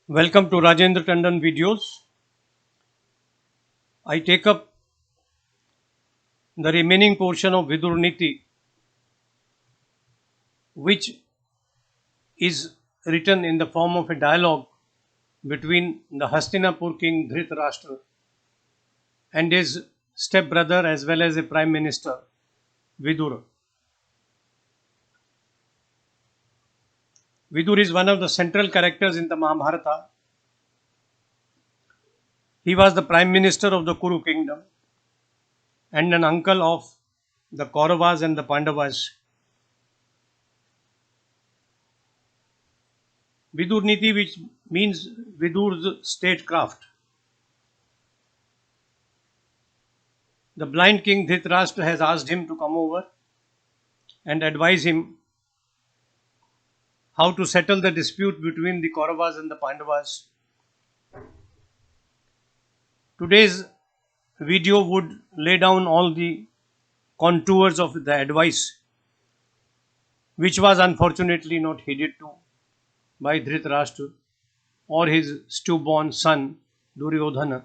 Welcome to Rajendra Tandon videos. I take up the remaining portion of Vidur Niti, which is written in the form of a dialogue between the Hastinapur king Dhritarashtra and his stepbrother as well as a prime minister Vidur. Vidur is one of the central characters in the Mahabharata. He was the prime minister of the Kuru kingdom and an uncle of the Kauravas and the Pandavas. Vidur Niti, which means Vidur's statecraft. The blind king Dhritarashtra has asked him to come over and advise him how to settle the dispute between the Kauravas and the Pandavas. Today's video would lay down all the contours of the advice, which was unfortunately not heeded to by Dhritarashtra or his stillborn son Duryodhana.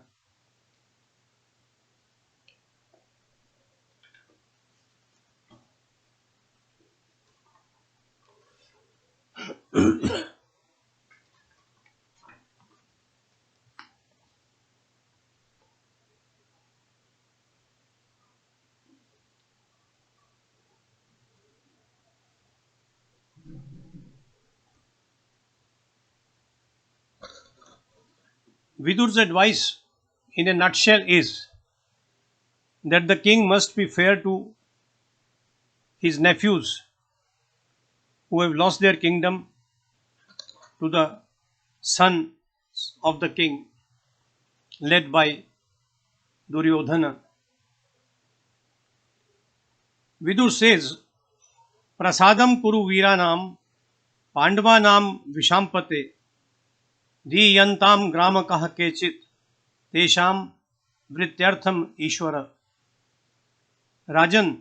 Vidur's advice in a nutshell is that the king must be fair to his nephews who have lost their kingdom to the son of the king led by Duryodhana. Vidur says, Prasadam Kuru Viranam Pandavanam Vishampate Dhiyantam Gramakah Kechit Tesham Vrityartham Ishvara. Rajan,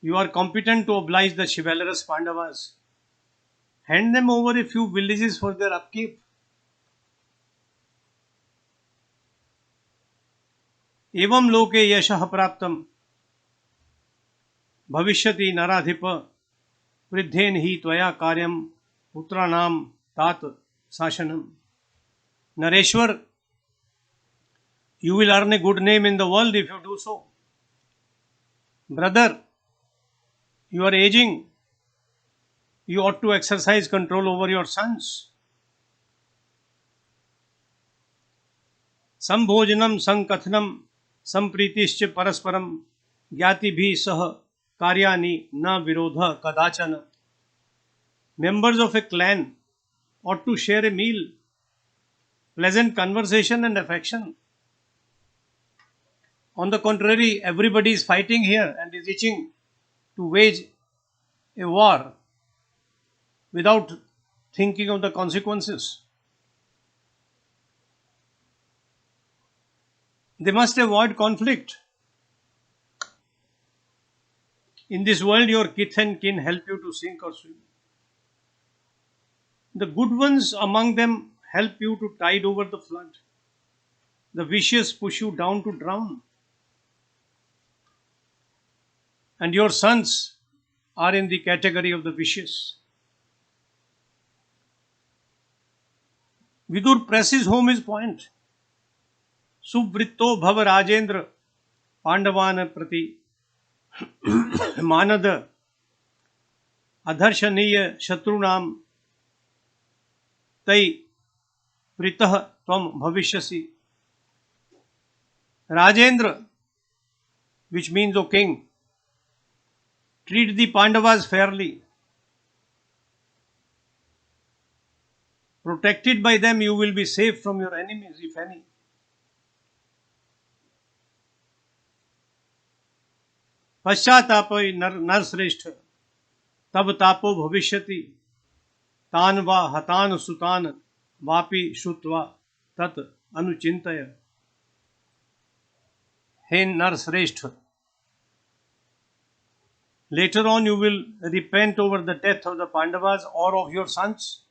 you are competent to oblige the chivalrous Pandavas. Hand them over a few villages for their upkeep. एवं लोके यशः प्राप्तम भविष्यति नराधिप वृद्धेन ही त्वया कार्यम पुत्राणाम तात शासनम. Nareshwar, you will earn a good name in the world if you do so. Brother, you are aging. You ought to exercise control over your sons. Sambhojanam sankathanam sampritiश्च परस्परम ज्ञाति भी सह कार्यानि न विरोध कदाचन. Members of a clan ought to share a meal, pleasant conversation and affection. On the contrary, everybody is fighting here and is itching to wage a war without thinking of the consequences. They must avoid conflict. In this world, your kith and kin help you to sink or swim. The good ones among them help you to tide over the flood. The vicious push you down to drown. And your sons are in the category of the vicious. Vidur presses home his point. Subritto bhava Rajendra Pandavan prati मानद अधर्षणीय शत्रुनाम तै प्रीतः त्वं भविष्यसि. Rajendra, which means O king, treat the Pandavas fairly. Protected by them, you will be safe from your enemies, if any. पश्चाताप नर श्रेष्ठ तब तापो भविष्यति तान वा हतान सुतान वापि श्रुत्वा तत् अनुचिंतय. हे नर श्रेष्ठ, later on you will repent over the death of the Pandavas or of your sons.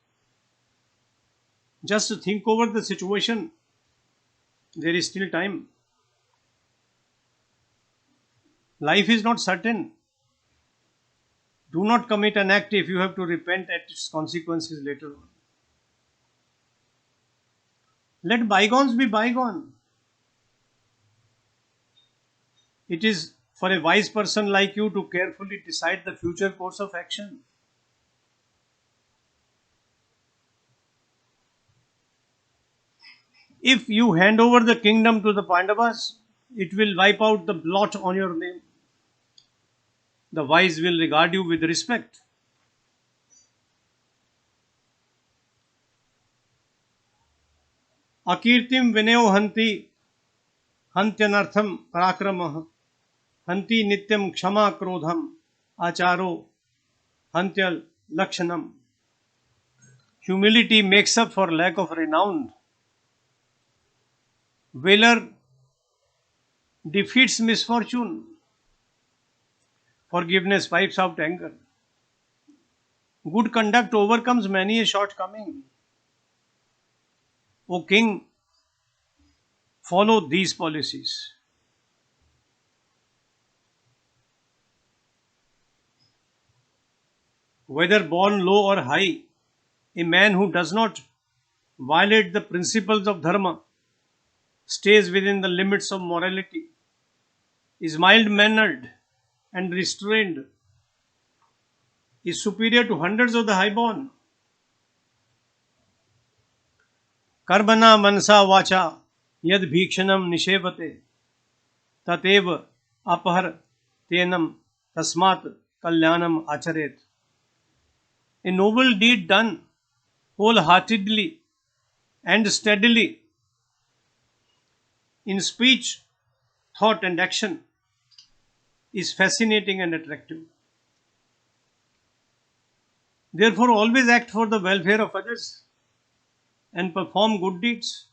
Just think over the situation. There is still time. Life is not certain. Do not commit an act if you have to repent at its consequences later on. Let bygones be bygone. It is for a wise person like you to carefully decide the future course of action. If you hand over the kingdom to the Pandavas, it will wipe out the blot on your name. The wise will regard you with respect. Akirtim vineo hanti hantyanartham parakramah hanti nityam kshama krodham acharo hantyal lakshanam. Humility makes up for lack of renown. Valor defeats misfortune. Forgiveness wipes out anger. Good conduct overcomes many a shortcoming. O king, follow these policies. Whether born low or high, a man who does not violate the principles of dharma stays within the limits of morality, is mild mannered and restrained, is superior to hundreds of the highborn. Karmana mansa vacha yad bhikshanam nishevate tatev apahar tenam tasmat kalyanam acharet. A noble deed done wholeheartedly and steadily in speech, thought, and action is fascinating and attractive. Therefore, always act for the welfare of others and perform good deeds.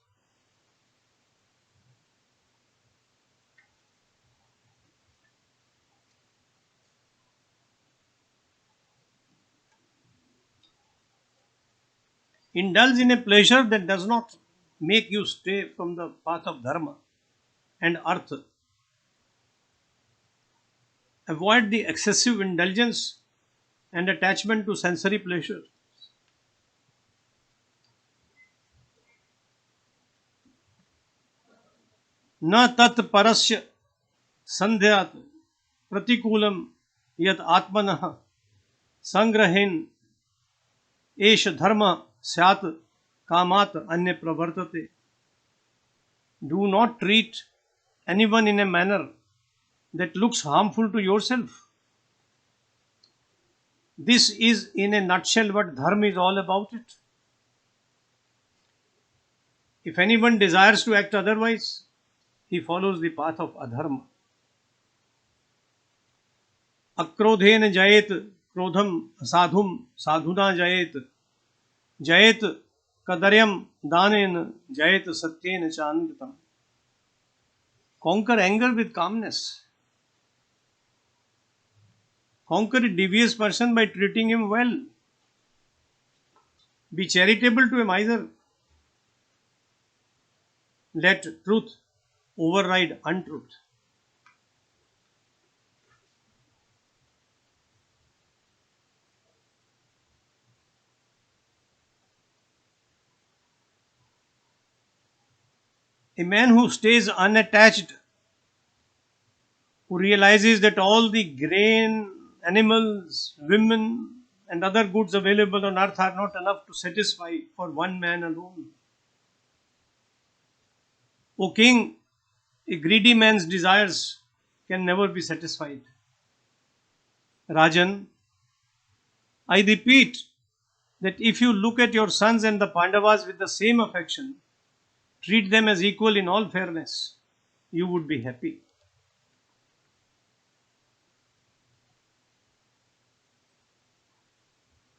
Indulge in a pleasure that does not make you stray from the path of dharma and artha. Avoid the excessive indulgence and attachment to sensory pleasure. न तत् परस्य संध्यात प्रतिकूलम यत आत्मनः संग्रहेन एष धर्म स्यात् कामात् अन्य प्रवर्तते. Do not treat anyone in a manner that looks harmful to yourself. This is in a nutshell what dharma is all about it. If anyone desires to act otherwise, he follows the path of adharma. Akrodhen jayet krodham sadhum sadhuna jayet jayet kadaryam danen jayet satyen chanditam. Conquer anger with calmness. Conquer a devious person by treating him well. Be charitable to a miser. Let truth override untruth. A man who stays unattached, who realizes that all the grain, animals, women, and other goods available on earth are not enough to satisfy for one man alone. O king, a greedy man's desires can never be satisfied. Rajan, I repeat that if you look at your sons and the Pandavas with the same affection, treat them as equal in all fairness, you would be happy.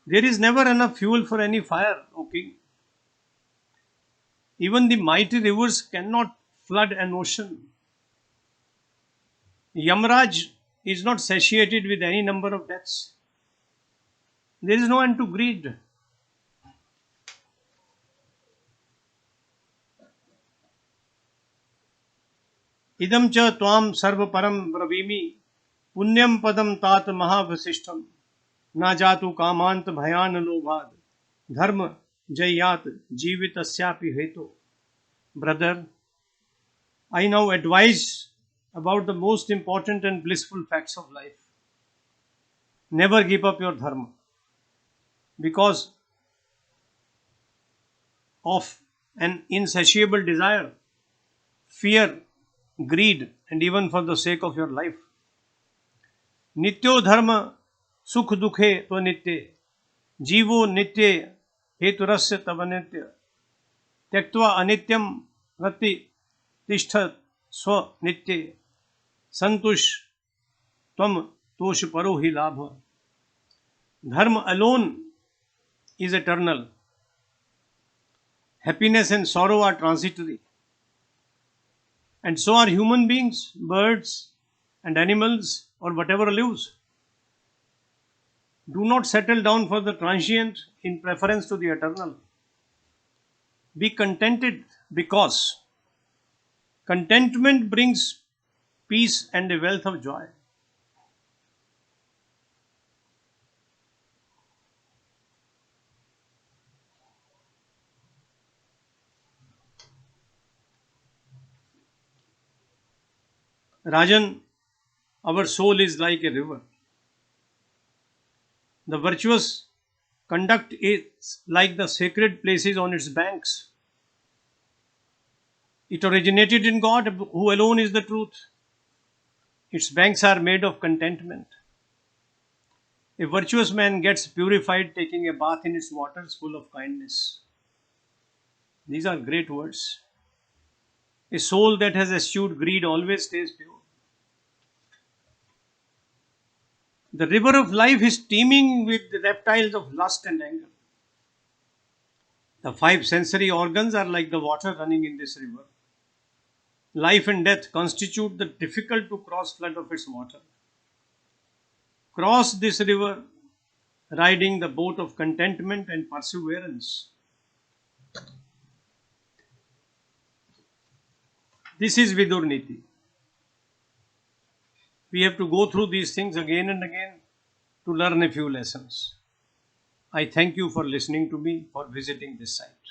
There is never enough fuel for any fire, O king. Even the mighty rivers cannot flood an ocean. Yamraj is not satiated with any number of deaths. There is no end to greed. इदं च त्वां सर्वपरं ब्रवीमि पुण्यं पदं तात महावशिष्ठं न जातु कामांत भयान लोभाद धर्म जयात जीवितस्यापि हेतु. Brother, I now advise about the most important and blissful facts of life. Never give up your dharma because of an insatiable desire, fear, greed, and even for the sake of your life. Nityo dharma sukh dukhe to nitye जीवो नित्य हेतुरस्य तव नित्य त्यक्त्वा अनित्यम गति तिष्ठ स्व नित्य संतुष त्वम तोष परो ही लाभ. Dharma alone is eternal. Happiness and sorrow are transitory, and so are human beings, birds, and animals, or whatever lives. Do not settle down for the transient in preference to the eternal. Be contented because contentment brings peace and a wealth of joy. Rajan, our soul is like a river. The virtuous conduct is like the sacred places on its banks. It originated in God, who alone is the truth. Its banks are made of contentment. A virtuous man gets purified taking a bath in its waters full of kindness. These are great words. A soul that has eschewed greed always stays pure. The river of life is teeming with the reptiles of lust and anger. The 5 sensory organs are like the water running in this river. Life and death constitute the difficult to cross flood of its water. Cross this river riding the boat of contentment and perseverance. This is Vidur Niti. We have to go through these things again and again to learn a few lessons. I thank you for listening to me, for visiting this site.